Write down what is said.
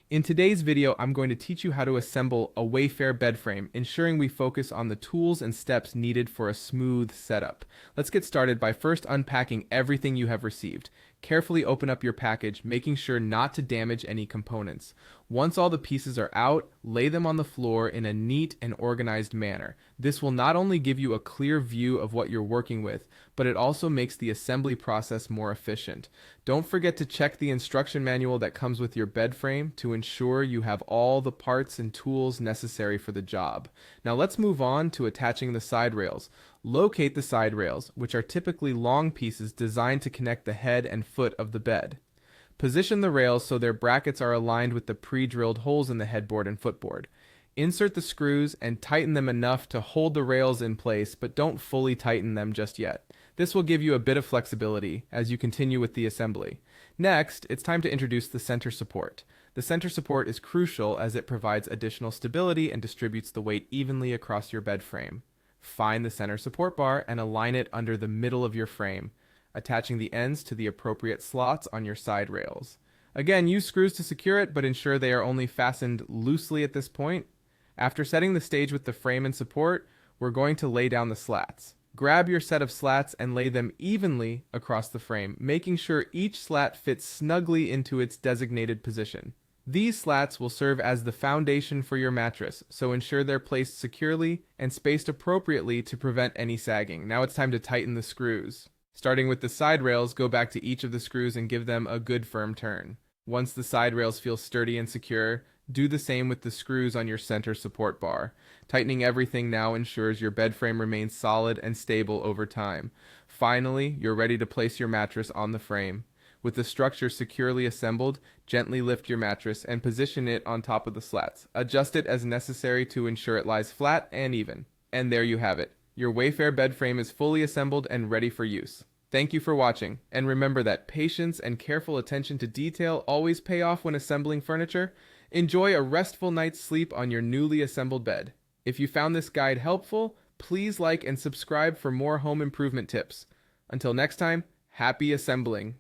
In today's video, I'm going to teach you how to assemble a Wayfair bed frame, ensuring we focus on the tools and steps needed for a smooth setup. Let's get started by first unpacking everything you have received. Carefully open up your package, making sure not to damage any components. Once all the pieces are out, lay them on the floor in a neat and organized manner. This will not only give you a clear view of what you're working with, but it also makes the assembly process more efficient. Don't forget to check the instruction manual that comes with your bed frame to ensure you have all the parts and tools necessary for the job. Now let's move on to attaching the side rails. Locate the side rails, which are typically long pieces designed to connect the head and foot of the bed. Position the rails so their brackets are aligned with the pre-drilled holes in the headboard and footboard. Insert the screws and tighten them enough to hold the rails in place, but don't fully tighten them just yet. This will give you a bit of flexibility as you continue with the assembly. Next, it's time to introduce the center support. The center support is crucial as it provides additional stability and distributes the weight evenly across your bed frame. Find the center support bar and align it under the middle of your frame, attaching the ends to the appropriate slots on your side rails. Again, use screws to secure it, but ensure they are only fastened loosely at this point. After setting the stage with the frame and support, we're going to lay down the slats. Grab your set of slats and lay them evenly across the frame, making sure each slat fits snugly into its designated position. These slats will serve as the foundation for your mattress, so ensure they're placed securely and spaced appropriately to prevent any sagging. Now it's time to tighten the screws. Starting with the side rails, go back to each of the screws and give them a good firm turn. Once the side rails feel sturdy and secure, do the same with the screws on your center support bar. Tightening everything now ensures your bed frame remains solid and stable over time. Finally, you're ready to place your mattress on the frame. With the structure securely assembled, gently lift your mattress and position it on top of the slats. Adjust it as necessary to ensure it lies flat and even. And there you have it. Your Wayfair bed frame is fully assembled and ready for use. Thank you for watching, and remember that patience and careful attention to detail always pay off when assembling furniture. Enjoy a restful night's sleep on your newly assembled bed. If you found this guide helpful, please like and subscribe for more home improvement tips. Until next time, happy assembling!